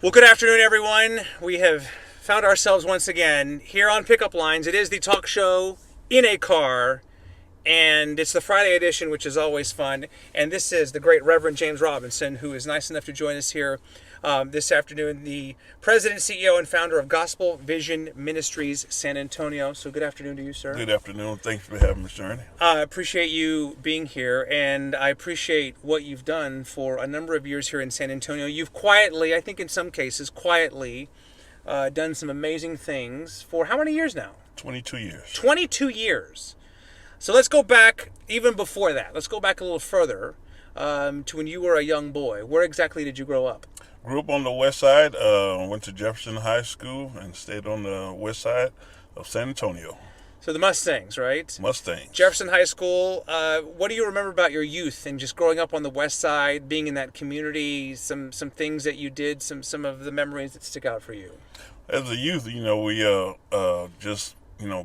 Well, good afternoon, everyone. We have found ourselves once again here on Pickup Lines. It is the talk show in a car, and it's the Friday edition, which is always fun. And this is the great Reverend James Robinson, who is nice enough to join us here this afternoon, the president, CEO, and founder of Gospel Vision Ministries San Antonio. So good afternoon to you, sir. Good afternoon. Thanks for having me, Ernie. I appreciate you being here, and I appreciate what you've done for a number of years here in San Antonio. You've quietly, I think in some cases, done some amazing things for how many years now? 22 years. 22 years. So let's go back even before that. Let's go back a little further to when you were a young boy. Where exactly did you grow up? Grew up on the west side, went to Jefferson High School and stayed on the west side of San Antonio. So the Mustangs, right? Mustangs. Jefferson High School. What do you remember about your youth and just growing up on the west side, being in that community, some things that you did, some of the memories that stick out for you? As a youth, we just,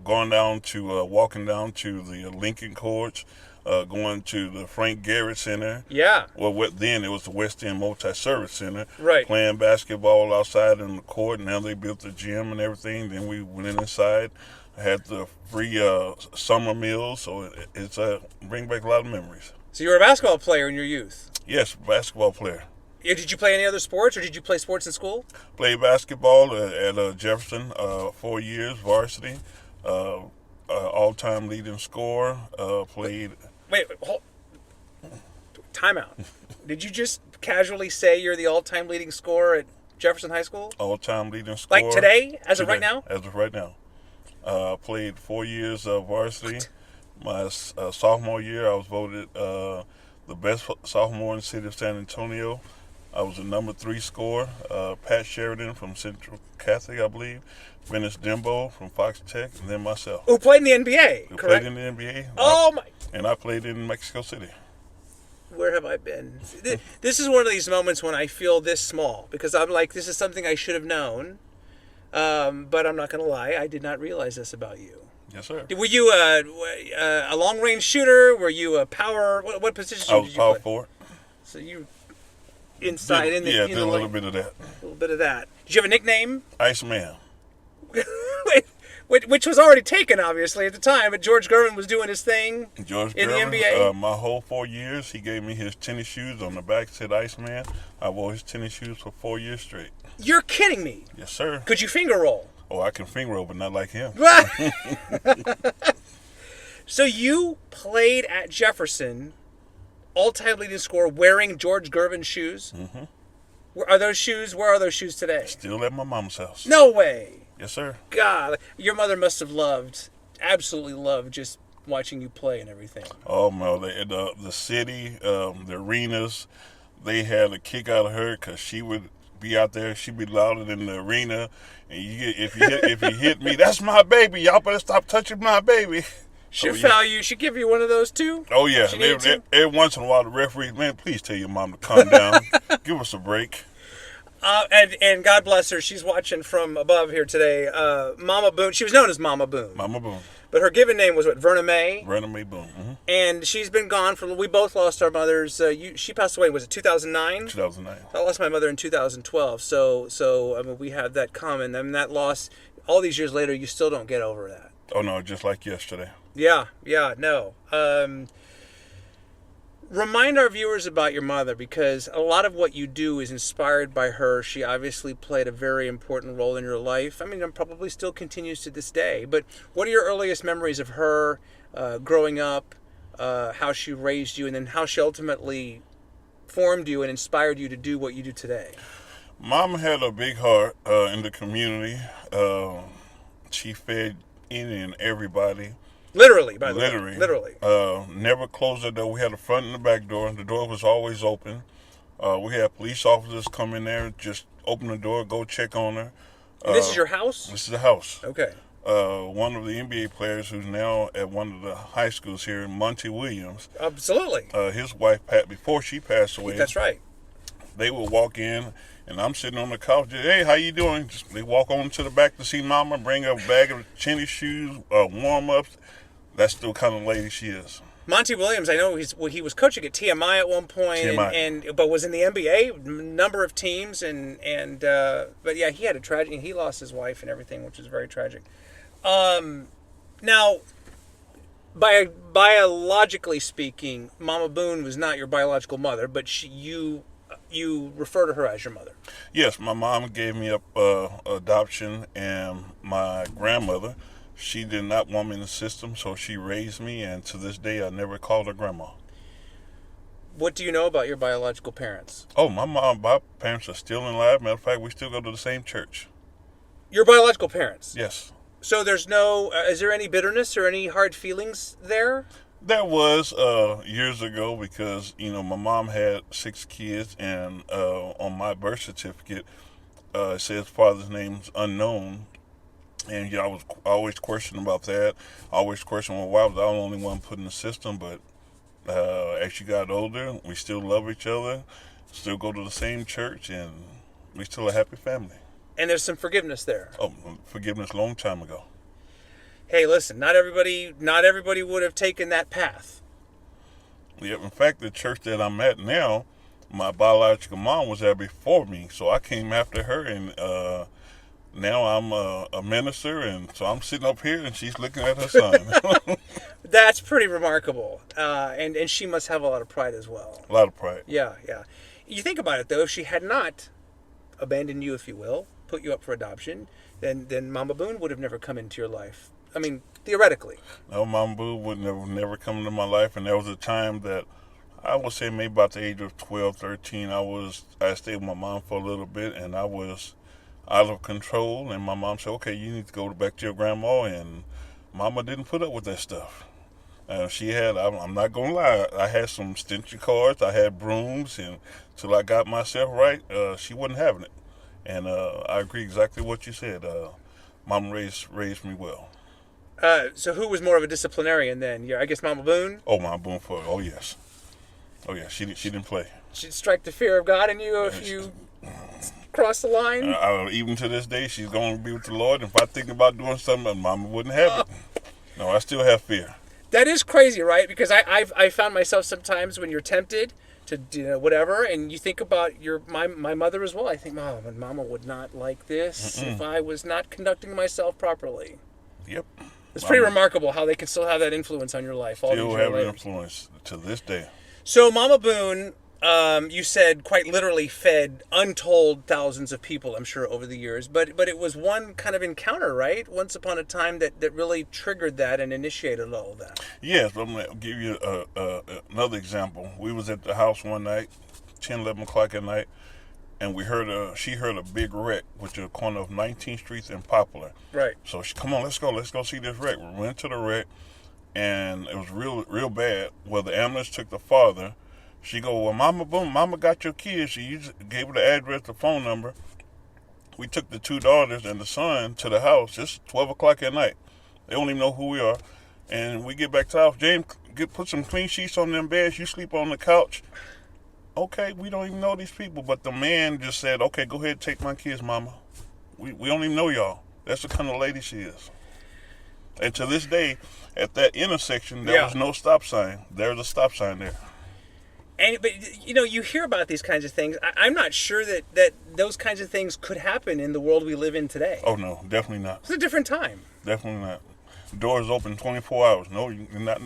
going down to, walking down to the Lincoln Courts, going to the Frank Garrett Center. Yeah. Well, then it was the West End Multi-Service Center. Right. Playing basketball outside in the court. Now they built the gym and everything. Then we went inside. Had the free summer meals, so it's bring back a lot of memories. So you were a basketball player in your youth? Yes, basketball player. Yeah, did you play any other sports, or did you play sports in school? Played basketball at Jefferson, 4 years, varsity, all-time leading scorer, played... Wait, hold. Time out. Did you just casually say you're the all-time leading scorer at Jefferson High School? All-time leading scorer. Like today? As of right now? As of right now. Played 4 years of varsity. My sophomore year, I was voted the best sophomore in the city of San Antonio. I was the number 3 scorer. Pat Sheridan from Central Catholic, I believe. Finished Dembo from Fox Tech, and then myself. Who played in the NBA, Who correct? played in the NBA. Oh, my. And I played in Mexico City. Where have I been? This is one of these moments when I feel this small, because I'm like, this is something I should have known. But I'm not going to lie, I did not realize this about you. Yes, sir. Were you a long-range shooter? Were you a power? What position I was did you power play? forward. So you inside in the did a little bit of that. A little bit of that. Did you have a nickname? Iceman. Which was already taken, obviously, at the time. But George Gervin was doing his thing George in Gervin, the NBA. My whole 4 years, he gave me his tennis shoes. On the back said Iceman. I wore his tennis shoes for 4 years straight. You're kidding me. Yes, sir. Could you finger roll? Oh, I can finger roll, but not like him. So you played at Jefferson, all-time leading scorer, wearing George Gervin shoes? Mm-hmm. Where are those shoes today? Still at my mom's house. No way. Yes, sir. God, your mother must have absolutely loved just watching you play and everything. Oh, no, the city, the arenas, they had a kick out of her because she would be out there. She'd be louder than the arena. And if you hit me, that's my baby. Y'all better stop touching my baby. She'd foul you. She'd give you one of those too? Oh, yeah. Every once in a while, the referee, man, please tell your mom to calm down. Give us a break. And God bless her. She's watching from above here today. Mama Boone. She was known as Mama Boone. Mama Boone. But her given name was what? Verna Mae? Verna Mae Boone. Mm-hmm. And she's been gone for. We both lost our mothers. She passed away. Was it 2009? 2009. I lost my mother in 2012. So I mean, we have that common. I mean, that loss. All these years later, you still don't get over that. Oh no, just like yesterday. Yeah. No. Remind our viewers about your mother, because a lot of what you do is inspired by her. She obviously played a very important role in your life. I mean, and probably still continues to this day. But what are your earliest memories of her growing up, how she raised you, and then how she ultimately formed you and inspired you to do what you do today? Mom had a big heart in the community. She fed any and everybody. Literally, by the way. Literally. Never closed the door. We had a front and a back door. The door was always open. We had police officers come in there, just open the door, go check on her. And this is your house? This is the house. Okay. One of the NBA players who's now at one of the high schools here, Monty Williams. Absolutely. His wife, Pat, before she passed away. That's right. They would walk in, and I'm sitting on the couch. Hey, how you doing? They walk on to the back to see Mama, bring a bag of tennis shoes, warm-ups. That's the kind of lady she is. Monty Williams, I know he was coaching at TMI at one point, but was in the NBA, number of teams, but yeah, he had a tragedy. He lost his wife and everything, which is very tragic. Now, biologically speaking, Mama Boone was not your biological mother, but you refer to her as your mother. Yes, my mom gave me up adoption, and my grandmother, she did not want me in the system, so she raised me, and to this day, I never called her grandma. What do you know about your biological parents? Oh, my parents are still alive. Matter of fact, we still go to the same church. Your biological parents? Yes. So there's no, is there any bitterness or any hard feelings there? There was years ago because, my mom had 6 kids, and on my birth certificate, it says father's name's unknown. And I was always questioning about that. I always questioned, why was I the only one put in the system? But as she got older, we still love each other, still go to the same church, and we still a happy family. And there's some forgiveness there. Oh, forgiveness a long time ago. Hey, listen, not everybody would have taken that path. Yeah, in fact, the church that I'm at now, my biological mom was there before me, so I came after her, and now I'm a minister, and so I'm sitting up here, and she's looking at her son. That's pretty remarkable, and she must have a lot of pride as well. A lot of pride. Yeah. You think about it, though, if she had not abandoned you, if you will, put you up for adoption, then Mama Boone would have never come into your life. I mean, theoretically. No, Mama Boone would never come into my life, and there was a time that I would say maybe about the age of 12, 13, I stayed with my mom for a little bit, and I was out of control, and my mom said, okay, you need to go back to your grandma, and Mama didn't put up with that stuff. I'm not going to lie, I had some extension cords, I had brooms, and till I got myself right, she wasn't having it. And I agree exactly what you said. Mom raised me well. So who was more of a disciplinarian then? Yeah, I guess Mama Boone? Oh, Mama Boone, oh yes. She didn't play. She'd strike the fear of God in you if you cross the line? Even to this day, she's going to be with the Lord. If I think about doing something, Mama wouldn't have it. No, I still have fear. That is crazy, right? Because I found myself sometimes when you're tempted to whatever, and you think about my mother as well. I think, Mama would not like this if I was not conducting myself properly. Yep. It's pretty remarkable how they can still have that influence on your life. Still have an influence to this day. So Mama Boone, you said quite literally fed untold thousands of people, I'm sure, over the years. But it was one kind of encounter, right? Once upon a time that really triggered that and initiated all of that. Yes, I'm going to give you another example. We was at the house one night, 10, 11 o'clock at night, and she heard a big wreck, which is the corner of 19th Street and Poplar. Right. So she, come on, let's go see this wreck. We went to the wreck, and it was real bad. Well, the ambulance took the father. She go, well, Mama Boone, Mama got your kids. She gave her the address, the phone number. We took the 2 daughters and the son to the house. It's 12 o'clock at night. They don't even know who we are. And we get back to the house. James, put some clean sheets on them beds. You sleep on the couch. Okay, we don't even know these people. But the man just said, okay, go ahead and take my kids, Mama. We don't even know y'all. That's the kind of lady she is. And to this day, at that intersection, there was no stop sign. There's a stop sign there. But you hear about these kinds of things. I'm not sure that those kinds of things could happen in the world we live in today. Oh no, definitely not. It's a different time. Definitely not. Doors open 24 hours. No, not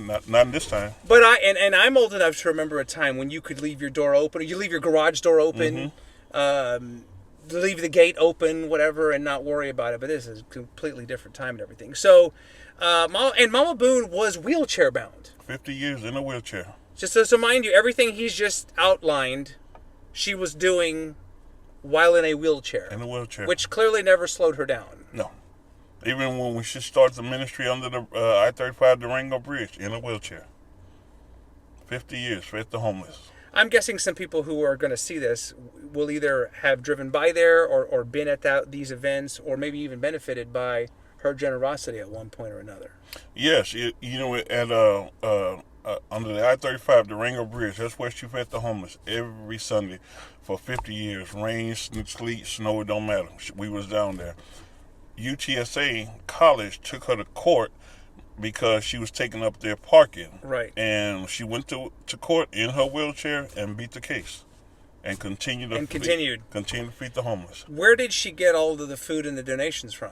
in this time. But I'm old enough to remember a time when you could leave your door open, or you leave your garage door open, leave the gate open, whatever, and not worry about it. But this is a completely different time and everything. So, Mama Boone was wheelchair bound. 50 years in a wheelchair. Just so mind you, everything he's just outlined, she was doing while in a wheelchair. In a wheelchair. Which clearly never slowed her down. No. Even when we should start the ministry under the I-35 Durango Bridge, in a wheelchair. 50 years, fed the homeless. I'm guessing some people who are going to see this will either have driven by there or been at these events, or maybe even benefited by her generosity at one point or another. Yes, at under the I-35 Durango Bridge, that's where she fed the homeless every Sunday for 50 years. Rain, sleet, snow, it don't matter. We was down there. UTSA College took her to court because she was taking up their parking. Right. And she went to court in her wheelchair and beat the case. And continued to feed the homeless. Where did she get all of the food and the donations from?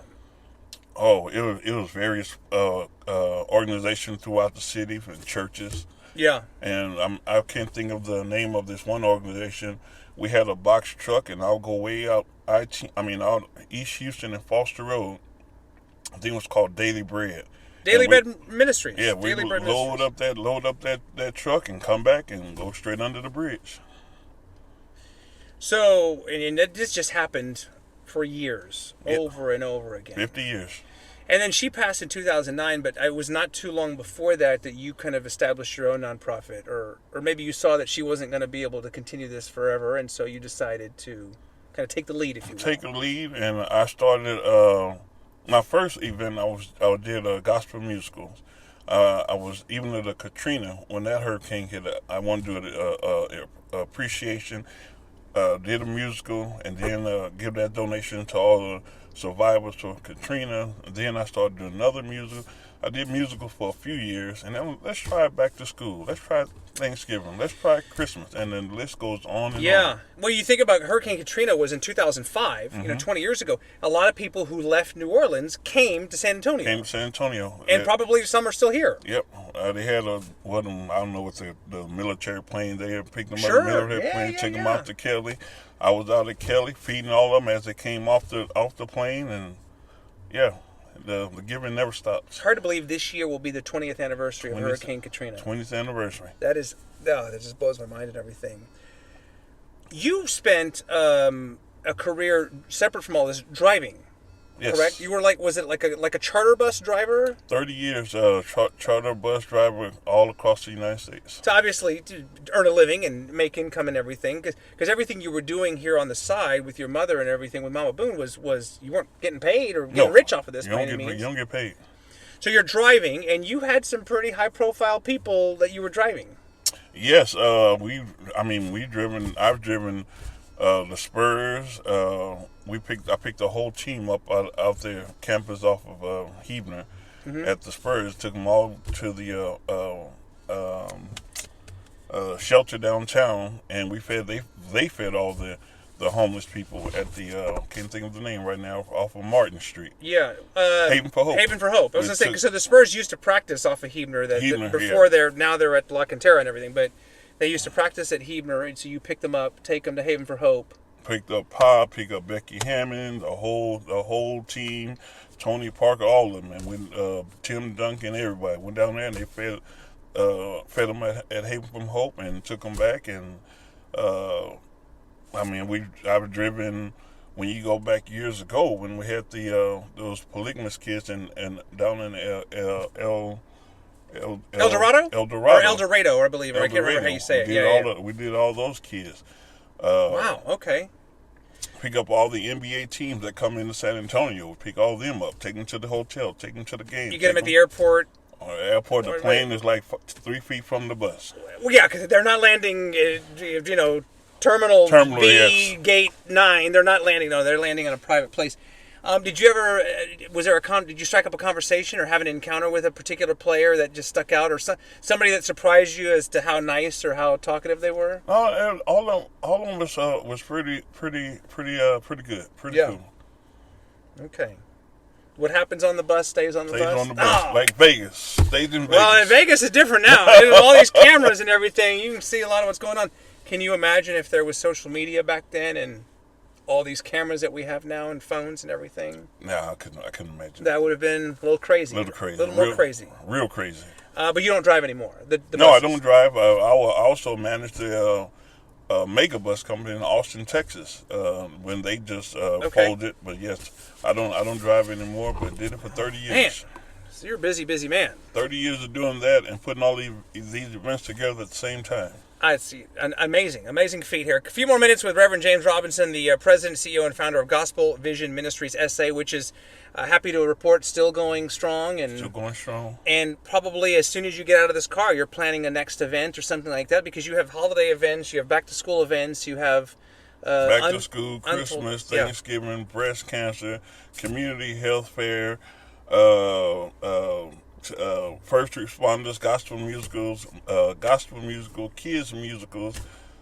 Oh, it was various organizations throughout the city and churches. Yeah. And I can't think of the name of this one organization. We had a box truck, and I'll go way out out East Houston and Foster Road. I think it was called Daily Bread. Daily Bread Ministries. Yeah, we would load up that truck and come back and go straight under the bridge. So, and this just happened for years, over and over again. 50 years. And then she passed in 2009, but it was not too long before that you kind of established your own nonprofit, or maybe you saw that she wasn't going to be able to continue this forever, and so you decided to kind of take the lead, if you will. Take the lead, and I started my first event. I did a gospel musicals. I was even at the Katrina when that hurricane hit. I wanted to do an appreciation. Did a musical, and then give that donation to all the survivors to Katrina. And then I started doing another musical. I did musicals for a few years, and then let's try back to school. Let's try Thanksgiving. Let's try Christmas, and then the list goes on and on. Yeah. Well, you think about Hurricane Katrina was in 2005, 20 years ago. A lot of people who left New Orleans came to San Antonio. And probably some are still here. Yep. They had I don't know what the military plane. They had picked them up, Sure. the military plane, took them out to Kelly. I was out at Kelly feeding all of them as they came off the plane, and the giving never stops. It's hard to believe this year will be the 20th anniversary of Hurricane Katrina. 20th anniversary. That just blows my mind and everything. You spent a career separate from all this driving. Yes. Correct? You were was it like a charter bus driver? 30 years charter bus driver all across the United States. So obviously to earn a living and make income and everything, because everything you were doing here on the side with your mother and everything with Mama Boone was you weren't getting paid or getting rich off of this by any means. You don't get paid. So you're driving, and you had some pretty high profile people that you were driving. Yes, I've driven the Spurs. I picked the whole team up out there campus off of Hebner at the Spurs. Took them all to the shelter downtown, and they fed all the homeless people at the can't think of the name right now, off of Martin Street. Yeah, Haven for Hope. Haven for Hope. I was gonna say, so the Spurs used to practice off of Hebner before they're at La Cantera and everything, but they used to practice at Hebner, and so you pick them up, take them to Haven for Hope. Picked up Pop, picked up Becky Hammond, the whole team, Tony Parker, all of them, and we Tim Duncan, everybody went down there, and they fed them at Haven from Hope and took them back. And I've driven, when you go back years ago when we had those polygamous kids and down in El Dorado? El Dorado. Or El Dorado, I believe. I can't remember how you say it. We did all those kids. Wow, okay. Pick up all the NBA teams that come into San Antonio. Pick all them up. Take them to the hotel. Take them to the game. You get them at the airport. The plane is like 3 feet from the bus. Well, yeah, because they're not landing, Terminal B, yes. Gate 9. They're not landing, no, they're landing on a private place. Did you ever, did you strike up a conversation or have an encounter with a particular player that just stuck out, or somebody that surprised you as to how nice or how talkative they were? All of them was pretty good, pretty cool. Okay. What happens on the bus stays on the bus? Stays on the bus, like Vegas. Stays in Vegas. Well, Vegas is different now. With all these cameras and everything, you can see a lot of what's going on. Can you imagine if there was social media back then and all these cameras that we have now and phones and everything? No, I couldn't imagine. That would have been a little crazy. A little more crazy. Real crazy. But you don't drive anymore. No, I don't drive. I also manage the mega bus company in Austin, Texas. When they just folded. But yes, I don't drive anymore. But did it for 30 years. Man, so you're a busy man. 30 years of doing that and putting all these events together at the same time. I see. An amazing feat here. A few more minutes with Reverend James Robinson, the president, CEO, and founder of Gospel Vision Ministries SA, which is happy to report still going strong. Still going strong. And probably as soon as you get out of this car, you're planning a next event or something like that, because you have holiday events, you have back-to-school events, you have... back to school, Christmas, Thanksgiving, breast cancer, community health fair, first responders, gospel musical, kids musicals.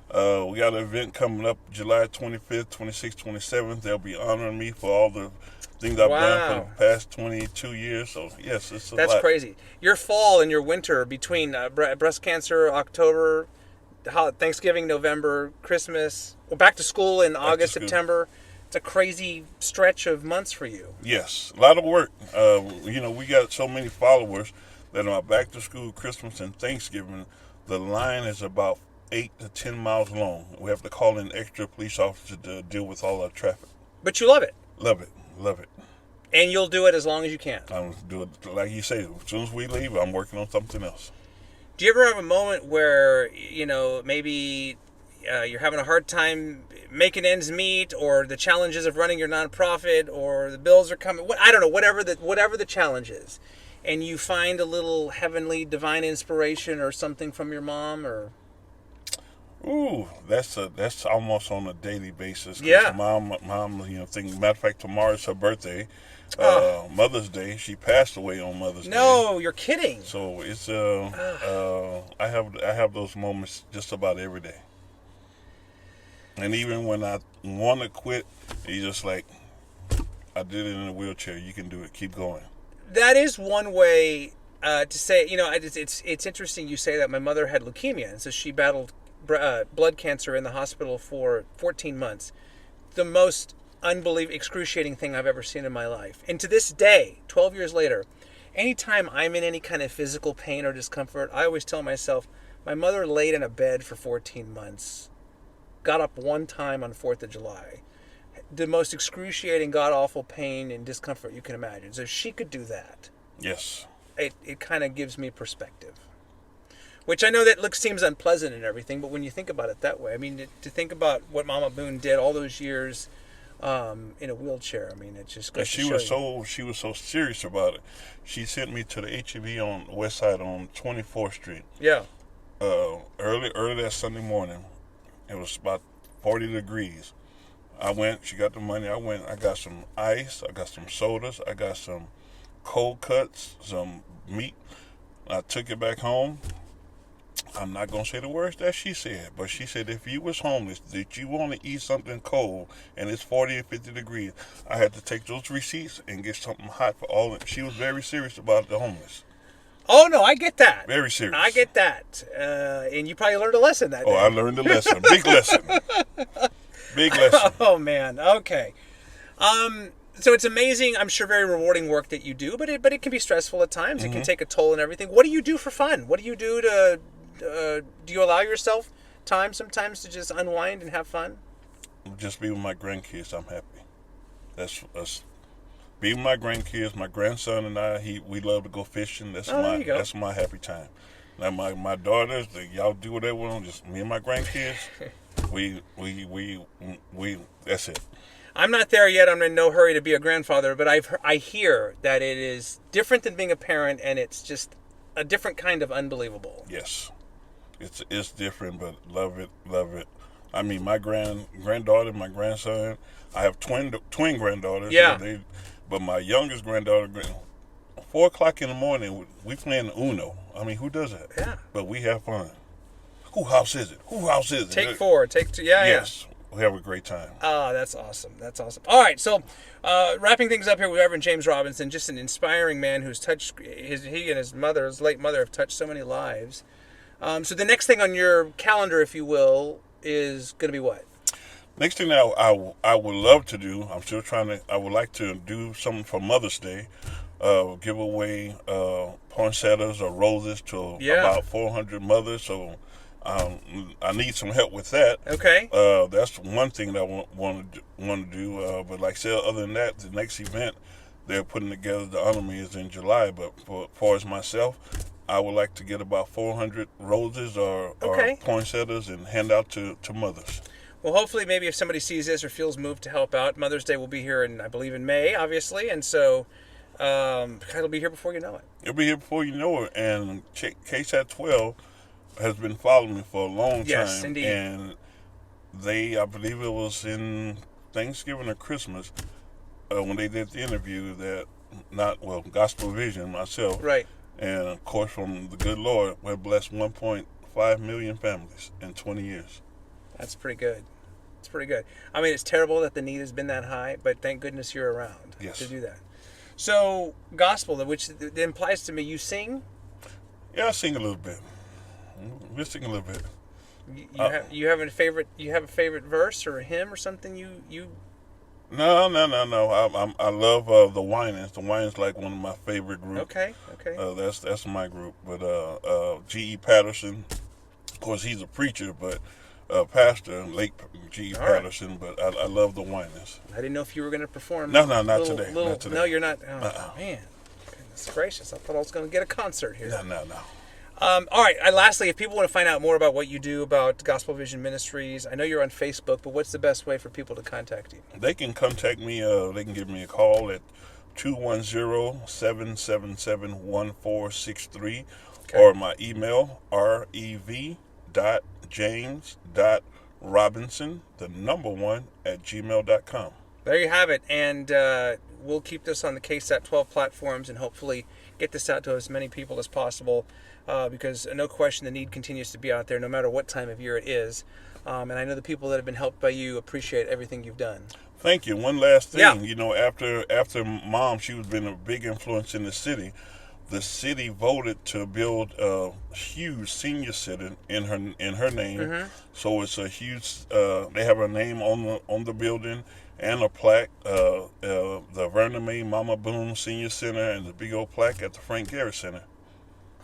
We got an event coming up July 25th, 26th, 27th. They'll be honoring me for all the things I've done for the past 22 years. So, yes, it's a lot. That's crazy. Your fall and your winter between breast cancer, October, Thanksgiving, November, Christmas, back to school in August, September. It's a crazy stretch of months for you. Yes, a lot of work. We got so many followers that on back to school, Christmas, and Thanksgiving, the line is about 8 to 10 miles long. We have to call in extra police officers to deal with all our traffic. But you love it. Love it. Love it. And you'll do it as long as you can. I'm do it like you say. As soon as we leave, I'm working on something else. Do you ever have a moment where, maybe you're having a hard time making ends meet, or the challenges of running your nonprofit, or the bills are coming? I don't know, whatever the challenge is, and you find a little heavenly, divine inspiration or something from your mom, or? Ooh, that's almost on a daily basis. Yeah. Mom, matter of fact, tomorrow's her birthday. Mother's Day. She passed away on Mother's Day. No, you're kidding. So it's I have those moments just about every day. And even when I want to quit, you just like, I did it in a wheelchair. You can do it. Keep going. That is one way to say. It's interesting you say that. My mother had leukemia, and so she battled blood cancer in the hospital for 14 months. The most excruciating thing I've ever seen in my life. And to this day, 12 years later, anytime I'm in any kind of physical pain or discomfort, I always tell myself, my mother laid in a bed for 14 months, got up one time on 4th of July. The most excruciating, god-awful pain and discomfort you can imagine. So if she could do that, yes, it kind of gives me perspective. Which I know that seems unpleasant and everything, but when you think about it that way, I mean, to think about what Mama Boone did all those years in a wheelchair, I mean, it just goes to show you. She was so serious about it. She sent me to the HEB on the west side on 24th Street. Yeah. Early that Sunday morning. It was about 40 degrees. I went, she got the money, I got some ice, I got some sodas, I got some cold cuts, some meat. I took it back home. I'm not going to say the words that she said, but she said if you was homeless, that you want to eat something cold, and it's 40 or 50 degrees, I had to take those receipts and get something hot for all of them. She was very serious about the homeless. Oh, no, I get that. Very serious. I get that. And you probably learned a lesson that day. Oh, I learned a lesson. Big lesson. Big lesson. Oh, man. Okay. So it's amazing, I'm sure very rewarding work that you do, but it can be stressful at times. Mm-hmm. It can take a toll and everything. What do you do for fun? What do you do do you allow yourself time sometimes to just unwind and have fun? Just be with my grandkids. I'm happy. That's be with my grandkids. My grandson and I, we love to go fishing. That's my happy time. Now my daughters, y'all do whatever. Just me and my grandkids. we that's it. I'm not there yet. I'm in no hurry to be a grandfather, but I hear that it is different than being a parent, and it's just a different kind of unbelievable. Yes, it's different, but love it. I mean, my granddaughter, my grandson. I have twin granddaughters. Yeah. But my youngest granddaughter, 4 o'clock in the morning, we playing Uno. I mean, who does that? Yeah. But we have fun. Whose house is it? Take 4, take 2. Yeah. Yes. We have a great time. Oh, that's awesome. All right, so wrapping things up here with Reverend James Robinson, just an inspiring man who's touched, he and his late mother have touched so many lives. So the next thing on your calendar, if you will, is going to be what? Next thing that I would love to do, I would like to do something for Mother's Day, give away poinsettias or roses to about 400 mothers, so I need some help with that. Okay. That's one thing that I want to do. But like I said, other than that, the next event they're putting together to honor me is in July. But for as myself, I would like to get about 400 roses or poinsettias and hand out to mothers. Well, hopefully, maybe if somebody sees this or feels moved to help out, Mother's Day will be here, I believe, in May, obviously, and so it'll be here before you know it. It'll be here before you know it, and KSAT 12 has been following me for a long time. Yes, indeed. And I believe it was in Thanksgiving or Christmas, when they did the interview Gospel Vision, myself. Right. And of course, from the good Lord, we've blessed 1.5 million families in 20 years. That's pretty good. It's pretty good. I mean, it's terrible that the need has been that high, but thank goodness you're around to do that. So, gospel, which implies to me you sing? Yeah, I sing a little bit. We sing a little bit. You have a favorite verse or a hymn or something you No. I love the Winans. The Winans like one of my favorite groups. Okay. That's my group. But G.E. Patterson, of course, he's a preacher, but pastor, late G.E. Patterson. Right. But I love the Winans. I didn't know if you were going to perform. No, not today. Not today. No, you're not. Oh, man, goodness gracious! I thought I was going to get a concert here. No. All right. Lastly, if people want to find out more about what you do about Gospel Vision Ministries, I know you're on Facebook, but what's the best way for people to contact you? They can contact me. They can give me a call at 210-777-1463, or my email rev.james.robinson1 There you have it, and we'll keep this on the KSAT 12 platforms and hopefully get this out to as many people as possible. Because no question the need continues to be out there no matter what time of year it is. And I know the people that have been helped by you appreciate everything you've done. Thank you. One last thing. Yeah. You know, after Mom, she's been a big influence in the city. The city voted to build a huge senior center in her name. Mm-hmm. So it's a huge. They have her name on the building and a plaque. The Verna Mae Mama Boone Senior Center and the big old plaque at the Frank Gehry Center.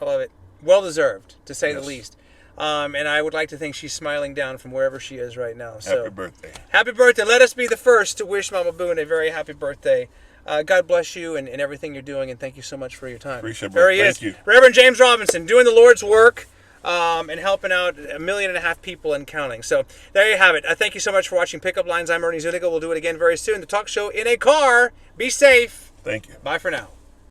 I love it. Well deserved, to say the least. And I would like to think she's smiling down from wherever she is right now. So, happy birthday. Happy birthday. Let us be the first to wish Mama Boone a very happy birthday. God bless you and everything you're doing, and thank you so much for your time. Appreciate it. There he is. Thank you. Reverend James Robinson, doing the Lord's work and helping out 1.5 million people and counting. So there you have it. Thank you so much for watching Pickup Lines. I'm Ernie Zuniga. We'll do it again very soon. The talk show in a car. Be safe. Thank you. Bye for now.